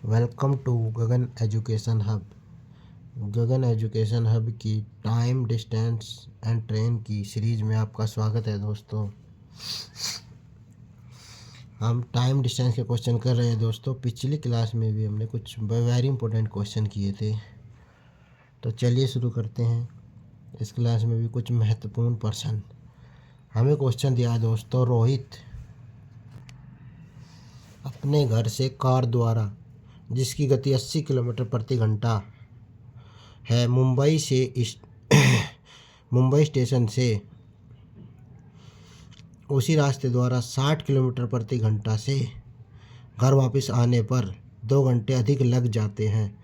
Welcome to Gagan education hub. Gagan education hub की time distance and train की series में आपका स्वागत है दोस्तों। हम टाइम डिस्टेंस के क्वेश्चन कर रहे हैं दोस्तों। पिछली क्लास में भी हमने कुछ वेरी इंपॉर्टेंट क्वेश्चन किए थे, तो चलिए शुरू करते हैं। इस क्लास में भी कुछ महत्वपूर्ण प्रश्न हमें क्वेश्चन दिया है दोस्तों। रोहित अपने घर से कार द्वारा, जिसकी गति 80 किलोमीटर प्रति घंटा है, मुंबई स्टेशन से उसी रास्ते द्वारा 60 किलोमीटर प्रति घंटा से घर वापस आने पर 2 घंटे अधिक लग जाते हैं,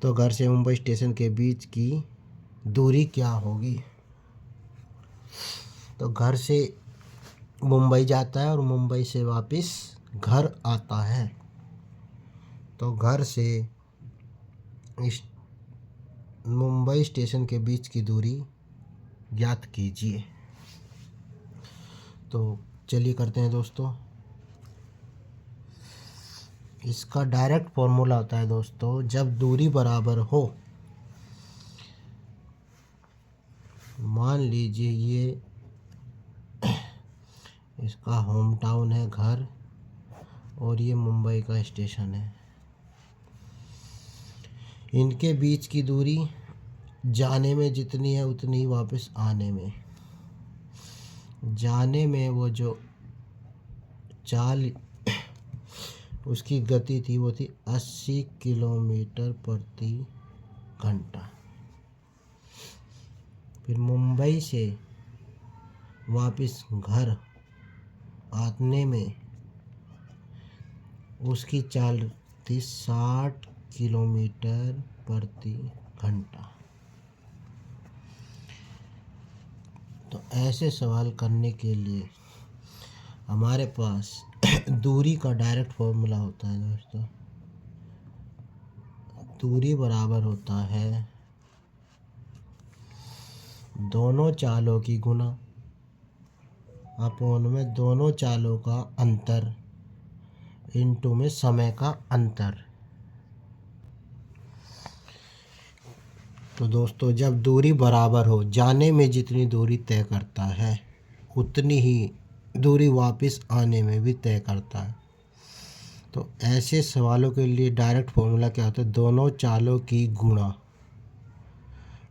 तो घर से मुंबई स्टेशन के बीच की दूरी क्या होगी। तो घर से मुंबई जाता है और मुंबई से वापस घर आता है, तो घर से मुंबई स्टेशन के बीच की दूरी ज्ञात कीजिए। तो चलिए करते हैं दोस्तों। इसका डायरेक्ट फॉर्मूला होता है दोस्तों, जब दूरी बराबर हो, मान लीजिए ये इसका होम टाउन है घर, और ये मुंबई का स्टेशन है। इनके बीच की दूरी जाने में जितनी है उतनी ही वापस आने में। जाने में वो जो चाल उसकी गति थी वो थी 80 किलोमीटर प्रति घंटा। फिर मुंबई से वापस घर आने में उसकी चाल थी 60 किलोमीटर प्रति घंटा। तो ऐसे सवाल करने के लिए हमारे पास दूरी का डायरेक्ट फॉर्मूला होता है दोस्तों। दूरी बराबर होता है दोनों चालों की गुना अपॉन में दोनों चालों का अंतर इनटू में समय का अंतर। तो दोस्तों जब दूरी बराबर हो, जाने में जितनी दूरी तय करता है उतनी ही दूरी वापस आने में भी तय करता है। तो ऐसे सवालों के लिए डायरेक्ट फॉर्मूला क्या होता है, दोनों चालों की गुणा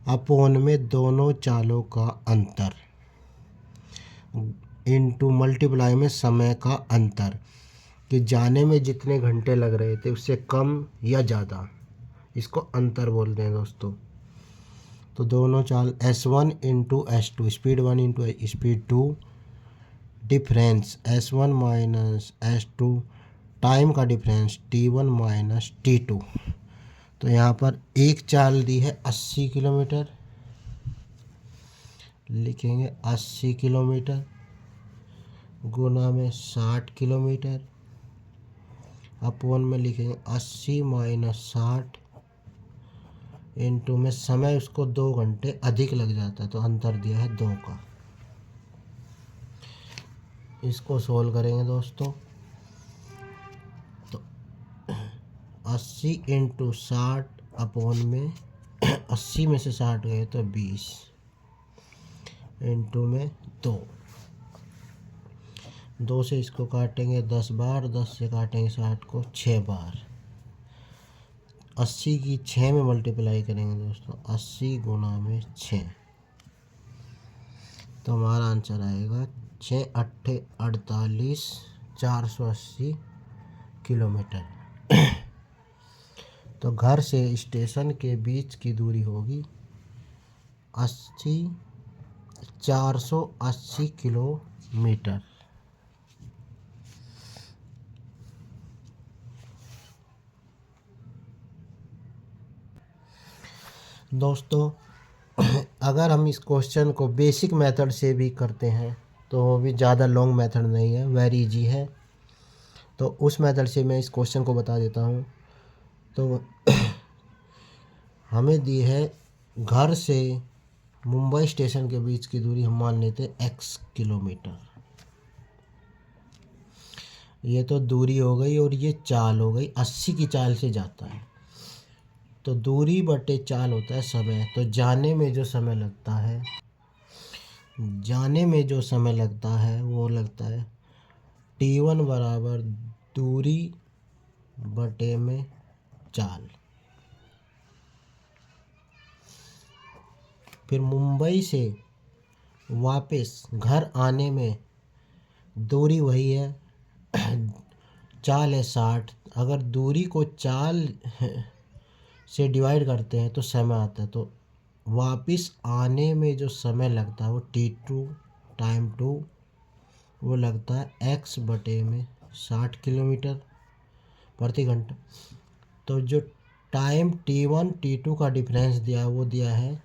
अपॉन में दोनों चालों का अंतर इनटू मल्टीप्लाई में समय का अंतर, कि जाने में जितने घंटे लग रहे थे उससे कम या ज़्यादा, इसको अंतर बोलते हैं दोस्तों। तो दोनों चाल S1 into S2, speed 1 into speed 2, difference S1 minus S2, time का डिफरेंस T1 माइनस T2। तो यहाँ पर एक चाल दी है 80 किलोमीटर, लिखेंगे 80 किलोमीटर गुना में 60 किलोमीटर अपॉन में लिखेंगे 80 माइनस 60 इनटू में समय उसको 2 घंटे अधिक लग जाता है, तो अंतर दिया है 2 का। इसको सोल्व करेंगे दोस्तों, तो 80 इंटू 60 अपॉन में 80 में से 60 गए तो 20 इंटू में 2 से इसको काटेंगे 10 बार, 10 से काटेंगे 60 को 6 बार। 80 की 6 में मल्टीप्लाई करेंगे दोस्तों, 80 गुना में 6, तो हमारा आंसर आएगा 6 अट्ठे 48, 480 किलोमीटर। तो घर से स्टेशन के बीच की दूरी होगी 480 किलोमीटर। दोस्तों अगर हम इस क्वेश्चन को बेसिक मेथड से भी करते हैं तो वो भी ज़्यादा लॉन्ग मेथड नहीं है, वेरी इजी है। तो उस मेथड से मैं इस क्वेश्चन को बता देता हूँ। तो हमें दी है घर से मुंबई स्टेशन के बीच की दूरी हम मान लेते हैं x किलोमीटर। ये तो दूरी हो गई और ये चाल हो गई, 80 की चाल से जाता है। तो दूरी बटे चाल होता है समय। तो जाने में जो समय लगता है, वो लगता है T1 बराबर दूरी बटे में चाल। फिर मुंबई से वापस घर आने में दूरी वही है, चाल है 60। अगर दूरी को चाल से डिवाइड करते हैं तो समय आता है। तो वापस आने में जो समय लगता है वो T2 टाइम 2 वो लगता है x बटे में 60 किलोमीटर प्रति घंटा। तो जो टाइम T1 T2 का डिफरेंस दिया है वो दिया है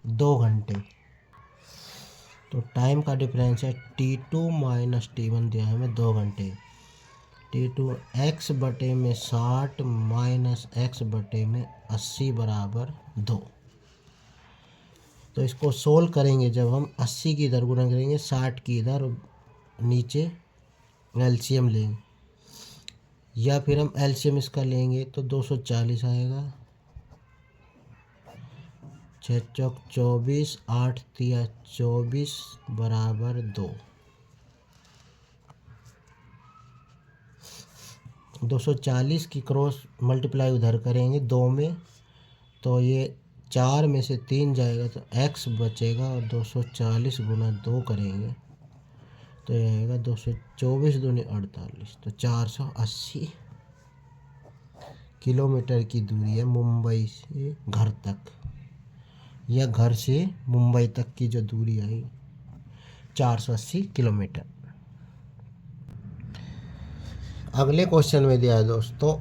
2 घंटे। तो टाइम का डिफरेंस है T2 माइनस T1 दिया है हमें 2 घंटे। T2 x बटे में 60 माइनस x बटे में 80 बराबर 2। तो इसको सोल्व करेंगे जब हम 80 की इधर गुणा करेंगे 60 की इधर, नीचे एलसीएम लेंगे, या फिर हम एलसीएम इसका लेंगे तो 240 आएगा। 6 चौक 24, 8 तिया 24 बराबर 2। 240 की क्रॉस मल्टीप्लाई उधर करेंगे 2 में, तो ये 4 में से 3 जाएगा तो x बचेगा, और 240 गुना 2 करेंगे तो ये आएगा 224 दूनी 48। तो 480 किलोमीटर की दूरी है मुंबई से घर तक, या घर से मुंबई तक की जो दूरी आई 480 किलोमीटर। अगले क्वेश्चन में दिया है दोस्तों,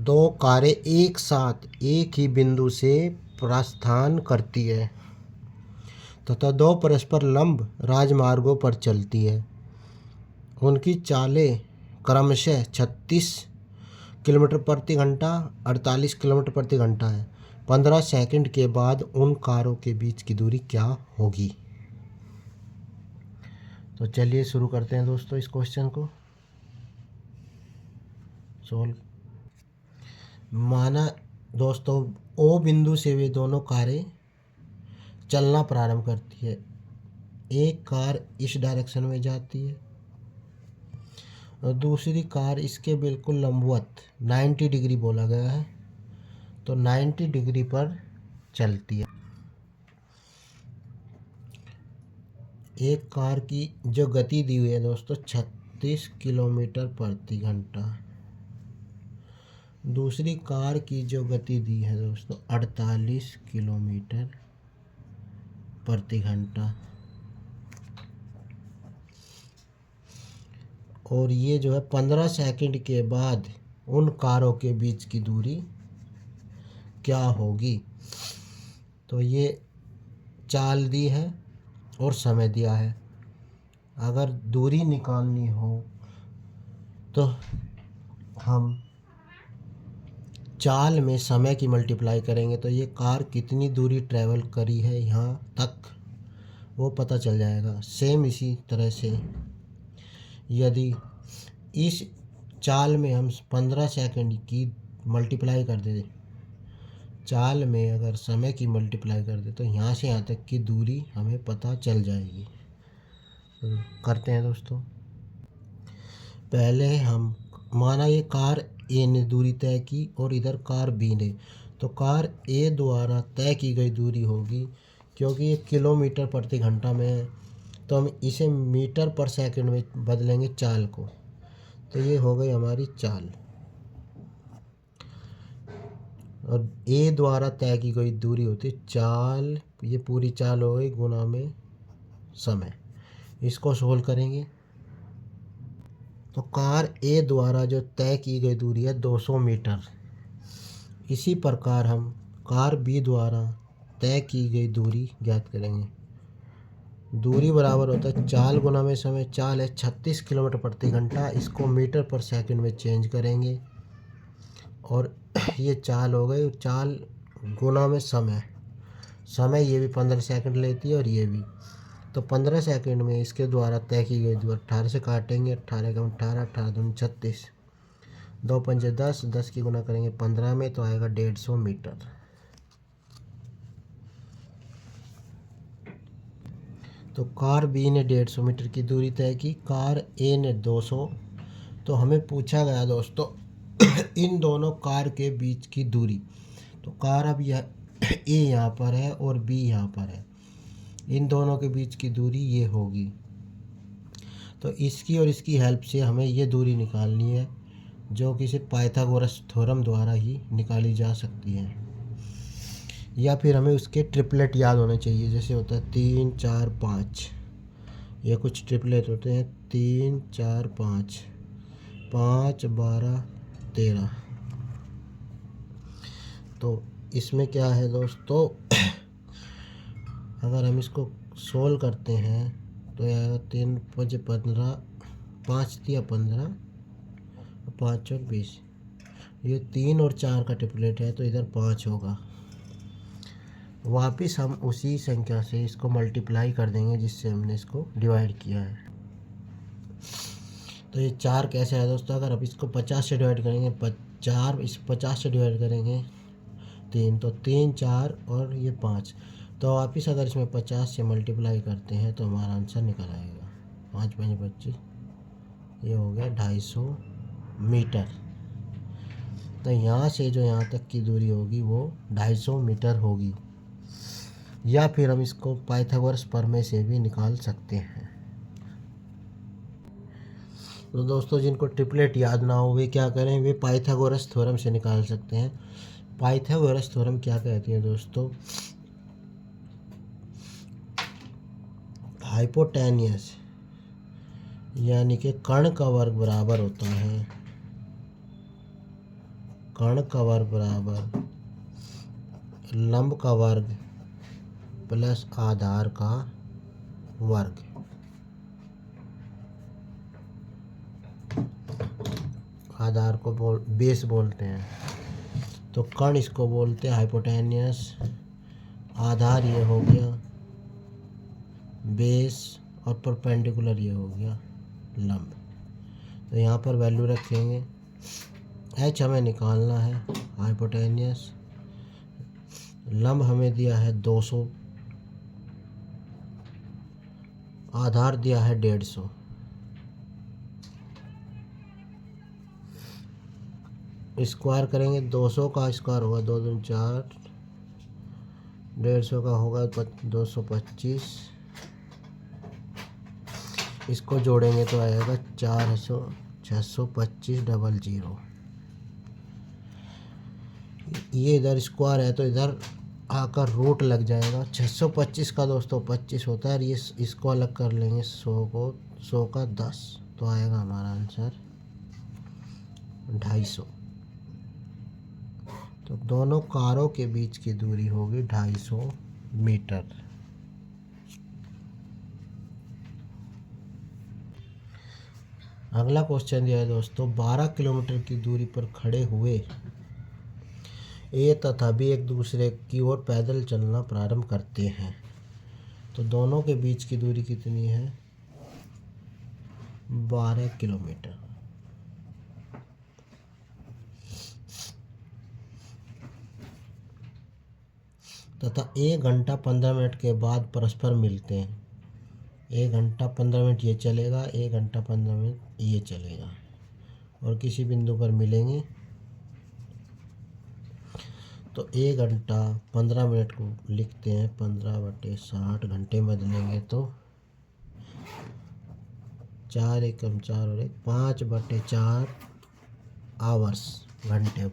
2 कारें एक साथ एक ही बिंदु से प्रस्थान करती है तथा 2 परस्पर लंब राजमार्गों पर चलती है। उनकी चालें क्रमशः 36 किलोमीटर प्रति घंटा, 48 किलोमीटर प्रति घंटा है। 15 सेकंड के बाद उन कारों के बीच की दूरी क्या होगी? तो चलिए शुरू करते हैं दोस्तों इस क्वेश्चन को सोल्व। माना दोस्तों ओ बिंदु से वे दोनों कारें चलना प्रारंभ करती है। एक कार इस डायरेक्शन में जाती है और दूसरी कार इसके बिल्कुल लंबवत 90 डिग्री बोला गया है, तो 90 डिग्री पर चलती है। एक कार की जो गति दी हुई है दोस्तों 36 किलोमीटर प्रति घंटा, दूसरी कार की जो गति दी है दोस्तों 48 किलोमीटर प्रति घंटा, और ये जो है 15 सेकंड के बाद उन कारों के बीच की दूरी क्या होगी? तो ये चाल दी है और समय दिया है। अगर दूरी निकालनी हो तो हम चाल में समय की मल्टीप्लाई करेंगे, तो ये कार कितनी दूरी ट्रैवल करी है यहाँ तक वो पता चल जाएगा। सेम इसी तरह से यदि इस चाल में हम 15 सेकंड की मल्टीप्लाई कर दें, चाल में अगर समय की मल्टीप्लाई कर दे तो यहाँ से यहाँ तक की दूरी हमें पता चल जाएगी। तो करते हैं दोस्तों। पहले हम माना ये कार ए ने दूरी तय की और इधर कार बी ने, तो कार ए द्वारा तय की गई दूरी होगी, क्योंकि ये किलोमीटर प्रति घंटा में है तो हम इसे मीटर पर सेकंड में बदलेंगे चाल को, तो ये हो गई हमारी चाल। और ए द्वारा तय की गई दूरी होती है चाल, ये पूरी चाल हो गई गुना में समय। इसको सोल्व करेंगे तो कार ए द्वारा जो तय की गई दूरी है 200 मीटर। इसी प्रकार हम कार बी द्वारा तय की गई दूरी ज्ञात करेंगे। दूरी बराबर होता है चाल गुना में समय। चाल है 36 किलोमीटर प्रति घंटा, इसको मीटर पर सेकंड में चेंज करेंगे और ये चाल हो गई। चाल गुना में समय, समय ये भी 15 सेकंड लेती है और ये भी, तो 15 सेकंड में इसके द्वारा तय की गई दूरी 18 से काटेंगे, 18 का 18, 18 दूनी 36, 2 पंजे 10, 10 की गुना करेंगे 15 में तो आएगा 150 मीटर। तो कार बी ने 150 मीटर की दूरी तय की, कार ए ने 200। तो हमें पूछा गया दोस्तों इन दोनों कार के बीच की दूरी। तो कार अब यह ए यहाँ पर है और बी यहाँ पर है, इन दोनों के बीच की दूरी ये होगी। तो इसकी और इसकी हेल्प से हमें ये दूरी निकालनी है, जो कि सिर्फ पाइथागोरस थ्योरम द्वारा ही निकाली जा सकती है, या फिर हमें उसके ट्रिपलेट याद होने चाहिए। जैसे होता है 3 4 5, ये कुछ ट्रिपलेट होते हैं 3 4 5, 5 12 13। तो इसमें क्या है दोस्तों अगर हम इसको सोल्व करते हैं तो यह आएगा 3 5 15, 5 दिया 15, 5 और 20। ये 3 और 4 का ट्रिपलेट है तो इधर 5 होगा। वापिस हम उसी संख्या से इसको मल्टीप्लाई कर देंगे जिससे हमने इसको डिवाइड किया है। तो ये 4 कैसे है दोस्तों, अगर अब इसको 50 से डिवाइड करेंगे, 4 इस 50 से डिवाइड करेंगे 3, तो 3 4 और ये 5। तो वापिस अगर इसमें 50 से मल्टीप्लाई करते हैं तो हमारा आंसर निकल आएगा 5 5 25, ये हो गया 250 मीटर। तो यहाँ से जो यहाँ तक की दूरी होगी वो 250 मीटर होगी, या फिर हम इसको पाइथागोरस प्रमेय से भी निकाल सकते हैं। तो दोस्तों जिनको ट्रिपलेट याद ना हो वे क्या करें, वे पाइथागोरस थ्योरम से निकाल सकते हैं। पाइथागोरस थ्योरम क्या कहती है दोस्तों, हाइपोटेनियस यानी कि कर्ण का वर्ग बराबर होता है, कर्ण का वर्ग बराबर लंब का वर्ग प्लस आधार का वर्ग। आधार को बेस बोलते हैं, तो कर्ण इसको बोलते हैं हाइपोटेनियस, आधार ये हो गया बेस और परपेंडिकुलर ये हो गया लंब। तो यहाँ पर वैल्यू रखेंगे, एच हमें निकालना है, हाइपोटेनियस लंब हमें दिया है 200, आधार दिया है 150। स्क्वायर करेंगे, 200 का स्क्वायर होगा 2 दूनी 4, 150 का होगा 225। इसको जोड़ेंगे तो आएगा 400 625 00। ये इधर स्क्वायर है तो इधर आकर रूट लग जाएगा। 625 का दोस्तों 25 होता है, ये इसको अलग कर लेंगे 100 को, 100 का 10, तो आएगा हमारा आंसर 250। तो दोनों कारों के बीच की दूरी होगी 250 मीटर। अगला क्वेश्चन दिया है दोस्तों, 12 किलोमीटर की दूरी पर खड़े हुए ए तथा बी एक दूसरे की ओर पैदल चलना प्रारंभ करते हैं। तो दोनों के बीच की दूरी कितनी है, 12 किलोमीटर। तथा 1 घंटा 15 मिनट के बाद परस्पर मिलते हैं। 1 घंटा 15 मिनट ये चलेगा, 1 घंटा 15 मिनट ये चलेगा, और किसी बिंदु पर मिलेंगे। तो 1 घंटा 15 मिनट को लिखते हैं 15/60, घंटे बदलेंगे तो 4 एकम 4 और 1 5/4 आवर्स, घंटे।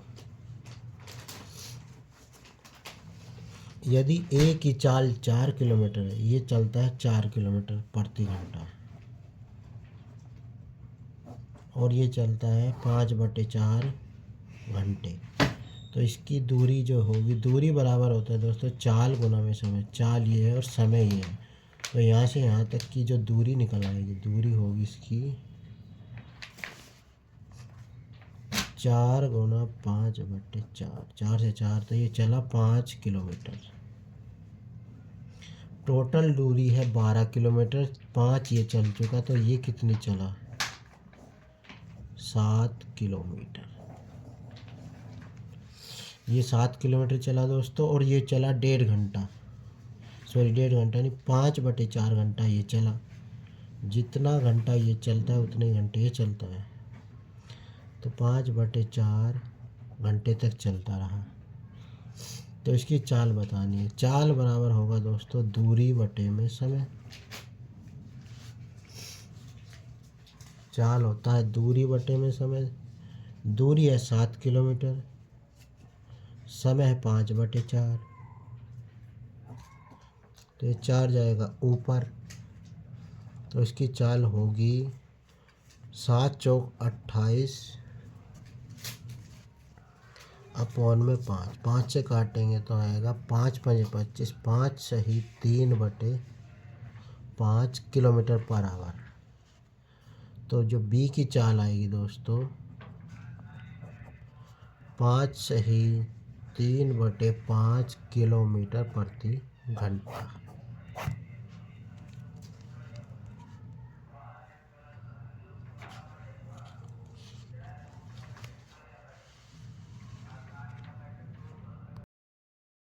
यदि ए की चाल 4 किलोमीटर है, ये चलता है 4 किलोमीटर प्रति घंटा, और ये चलता है 5/4 घंटे। तो इसकी दूरी जो होगी, दूरी बराबर होता है दोस्तों चाल गुना में समय। चाल ये है और समय ये है, तो यहाँ से यहाँ तक की जो दूरी निकल आएगी, दूरी होगी इसकी 4 गुना 5/4, 4 से 4 तो ये चला 5 किलोमीटर। टोटल दूरी है 12 किलोमीटर, 5 ये चल चुका, तो ये कितनी चला, 7 किलोमीटर। ये 7 किलोमीटर चला दोस्तों, और ये चला 1.5 घंटा, सॉरी 1.5 घंटा नहीं, 5/4 घंटा ये चला। जितना घंटा ये चलता है उतने घंटे ये चलता है, तो 5/4 घंटे तक चलता रहा। तो इसकी चाल बतानी है। चाल बराबर होगा दोस्तों दूरी बटे में समय। चाल होता है दूरी बटे में समय। दूरी है 7 किलोमीटर, समय है 5/4, तो ये 4 जाएगा ऊपर, तो इसकी चाल होगी 7 चौक 28 अपॉन में 5, 5 से काटेंगे तो आएगा 5×5 = 25, 5 सही 3/5 किलोमीटर पर आवर। तो जो बी की चाल आएगी दोस्तों 5 सही 3/5 किलोमीटर प्रति घंटा।